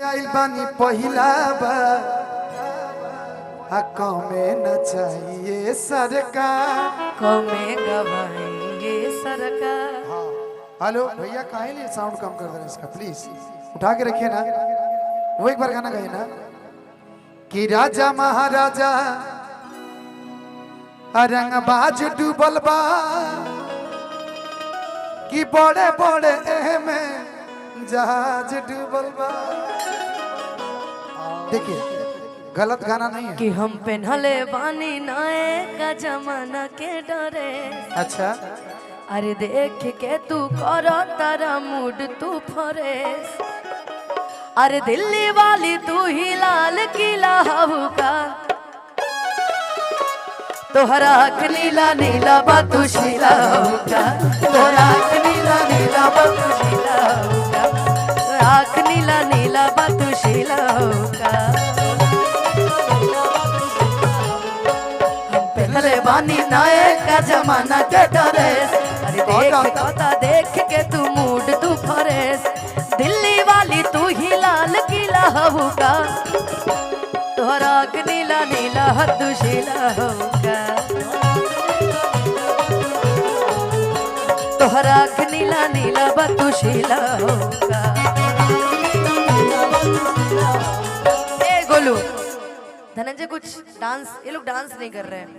आइल बानी पहिला बार कमे न चाहिए सरकार कमे गवाएंगे सरकार। हाँ हेलो भैया काहे लिए साउंड कम कर देना इसका प्लीज उठा के रखिए ना। वो एक बार गाना गाइए ना कि राजा महाराजा रंगबाज डूबल बा कि बड़े बड़े में जहाज डूबल बा। देखिए गलत गाना नहीं है कि हम पहनले बानी नए का जमाना के डरे। अच्छा अरे देख के तू करो तारा मूड तू फरेस। अरे दिल्ली वाली तू ही लाल किला हबू का तोहरा आँख नीला नीला बातू शीला होगा। तोहरा आँख नीला नीला बातू शीला होगा। तोहरा आँख नीला नीला बातू शीला होगा। हम पहले बानी नए का जमाना के ड्रेस। अरे देख के तू मूड तू फरेस। दिल्ली वाली तू ही लाल किला होगा। तोहरा आँख नीला नीला हदुशीला होगा। तोहरा आँख नीला नीला बदुशीला होगा। ए गोलू धनंजय कुछ डांस, ये लोग डांस नहीं कर रहे हैं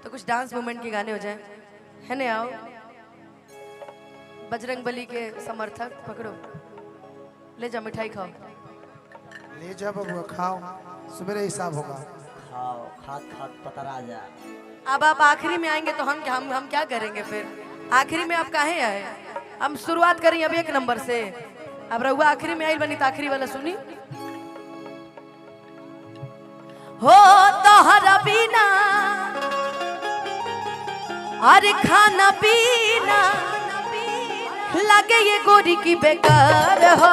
तो कुछ डांस मूवमेंट के गाने हो जाए है ना। आओ बजरंग बली के समर्थक पकड़ो, ले जा मिठाई खाओ। ले जा बबुआ खाओ, सुबह हिसाब होगा। खाओ खात खात पतरा जा। अब आप आखिरी में आएंगे तो हम क्या करेंगे फिर? आखिरी में आप काहे आए? हम शुरुआत करें अब 1 नंबर से। अब रहुआ आखिरी में आई बनी तो आखिरी वाला सुनी। हो तोहरा बिना अरे खाना पीना लगे ये गोरी की बेकार हो।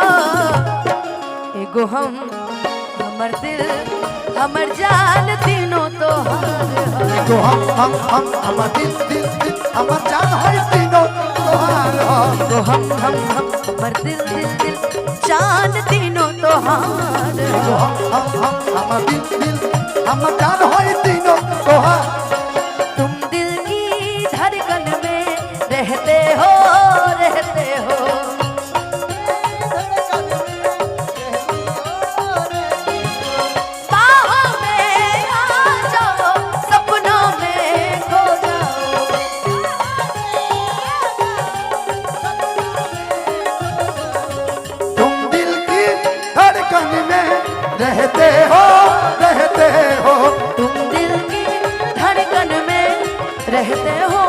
एगो हमर दिल हमर जान तीनों तो एगो हमर दिल दिल दिल हमर जान होय तीनों तोहार हो। एगो हमर दिल दिल दिल जान तीनों तोहार। एगो हमर दिल दिल हमर जान होय तीनों तोहार। तुम दिल की धड़कन में रहते हो रहते हो। रहते हो रहते हो तुम दिल की धड़कन में रहते हो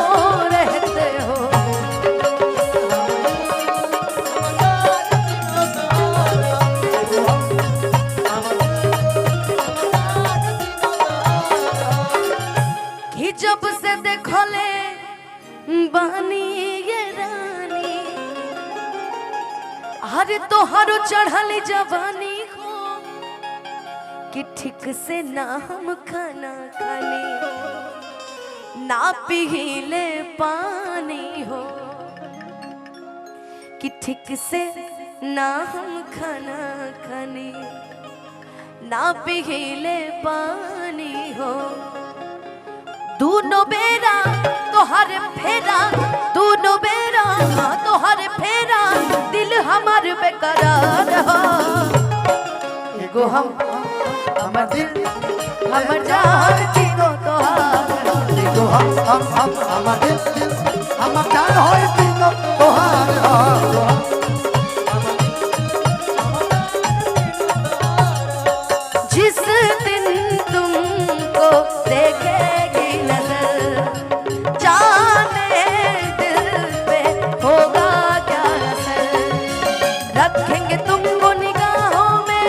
रहते हो। कि जब से देखले बानी ये रानी हर तोहरो चढ़ली जवानी कि ठीक से ना हम खाना खानी ना पीले पानी हो। कि ठीक से ना हम खाना खानी ना पीले पानी हो। दोनों बेरा तोहर फेरा दोनों बेरा तोहर फेरा दिल हमार बेकरार हो। एगो हमर दिल हमर जान तीनों तोहार। एगो हमर दिल दिल हमर जान होय तीनों तोहार हो। जिस दिन तुमको देखेगी नजर जाने दिल पे होगा क्या असर। रखेंगे तुमको निगाहों में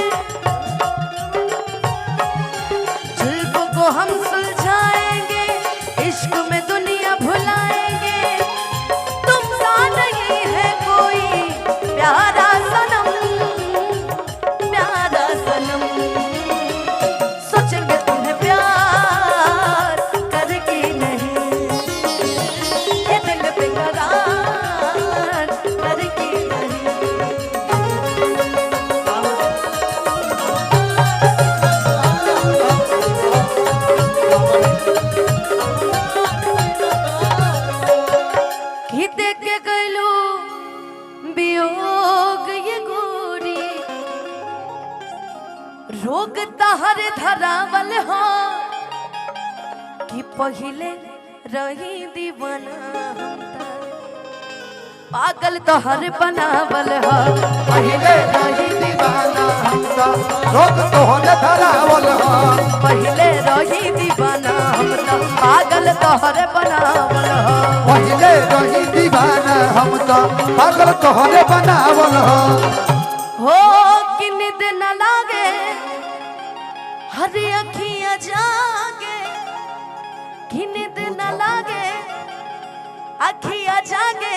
जुल्फ को हम सुलझाएंगे इश्क में दुनिया भुलाएंगे। तुम सा नहीं है कोई रोग तहर धरावल हो कि पहिले रही दीवाना हम त। पागल तोहर बनावल हो पहिले रही दीवाना हम तो रोग तोहरे धरावल हो पहिले रही दीवाना हम त। पागल तोहर बनावल हो पहिले रही दीवाना हम तो पागल तोहरे बनावल हो कि नींद न लागे हर अखियां जागे कि नींद न लागे अखियां जागे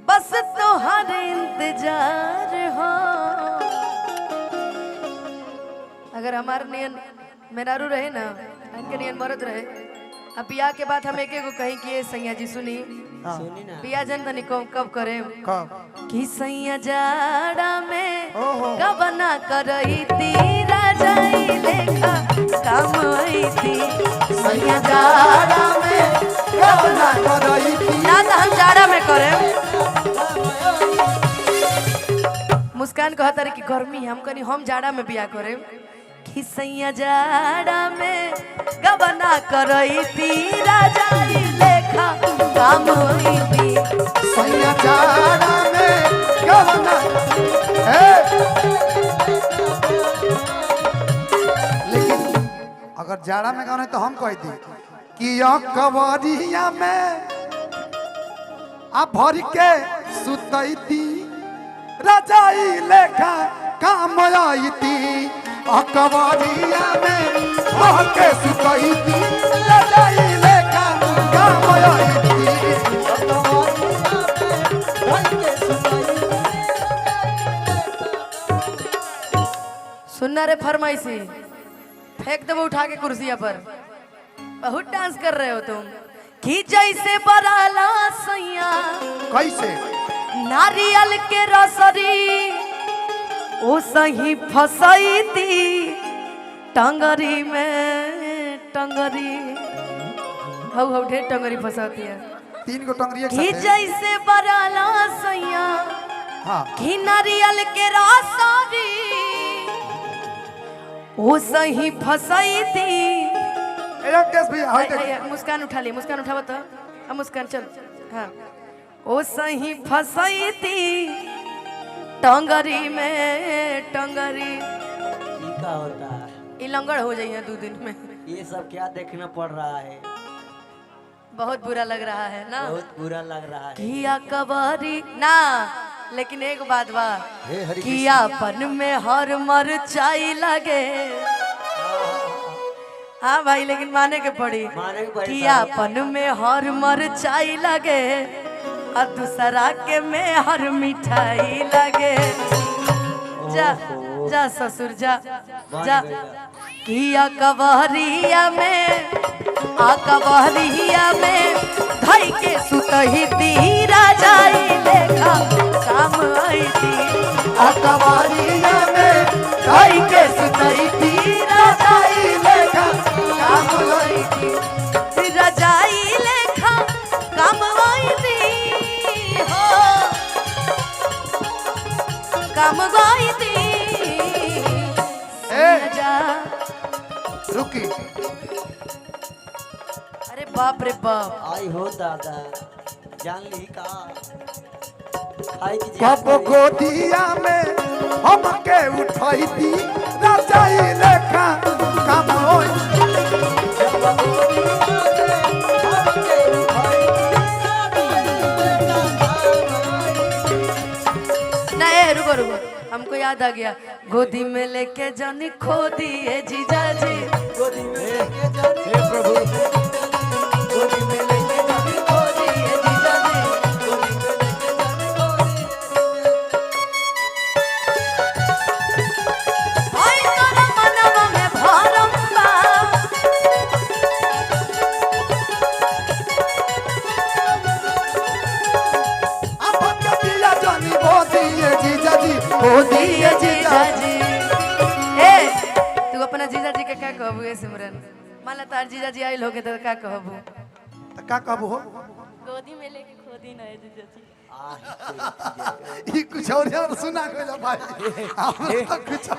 बस तोहर इंतजार हो। अगर हमार नियन मेहरारू रहे ना इनके नियन मरद रहे अब बियाह के बाद हम एक एगो कहीं कि सैया जी सुनी सुनी ना बियाह जन तनी कब करे कब कि सैया जाड़ा में ओहो। गबना करई ती राजाई लेखा काम आई थी सैया जाड़ा में गबना करई थी ना तो हम जाड़ा में करे। मुस्कान कहता रही कि गर्मी है हम कनी हम जाड़ा में बियाह करे कि सैया जाड़ा में गबना करई ती राजाई लेखा काम आई थी सैया जाड़ा में गबना लेकिन अगर जाड़ा में गाने तो हम कहती कि यो कवरिया में आ भर के सुतैती रजाई लेखा काम आईती आ कवरिया में भर के सुतैती रजाई लेखा काम आईती सुनना रे फरमाइशी फेंक दबो उठा के कुर्सिया पर बहुत डांस कर रहे हो तुम कि जैसे बराला सैया कैसे नारियल के रसरी ओ सही फसैती टंगरी में टंगरी हौ ढेर टंगरी फंसाती है तीन गो टंगरी एक कि साथ है। जैसे बराला सैया हाँ कि नारियल के रसरी ओ सही फसैती राकेश भैया हाय देख मुस्कान उठा ली मुस्कान उठावा तो अब मुस्कान चल हाँ ओ सही फसैती टंगरी में टंगरी ये क्या होता है ये लंगड़ हो जाइए 2 दिन में ये सब क्या देखना पड़ रहा है बहुत बुरा लग रहा है ना बहुत बुरा लग रहा है किया कबारी ना लेकिन एक बात बा हे हरि कियापन में हर मरचाई लगे हाँ भाई लेकिन माने के पड़ी माने के पड़ी कियापन में हर मरचाई लगे और दूसरा के में हर मिठाई लगे जा जा ससुर जा जा किया कबहरिया में आ कबहरिया में धई के सुतही ती राजाई लेखा काम आई थी आ कबहरिया में धई के सुतही ती राजाई लेखा काम आई थी राजाई लेखा काम आई थी हो काम आई थी जा रुकी अरे बाप रे बाप आई हो दादा जान ली का खाई की कब गोदिया में हमके उठाई थी रजाई लेखा काम होई नहीं रुको रुको हमको याद आ गया गोदी में लेके जानी खो दिए जीजा जी गोदी में लेके जाने हे प्रभु गोदी में लेके जाने खो दिए जीजा जी गोदी में लेके जाने ओए तोरा मनवा में भरम बा अब के दिया जानी बोदिए जीजा जी बोदिए जीजा जी ए तू अपना जीजा जी के क्या कहबू ए सिमरन मान ला तार जीजा जी आइल होके तो क्या कहबू का कब हो गोदी में लेके खो दिन है जीजा जी आह, ये कुछ और यार सुना के जा भाई हम तो कुछ और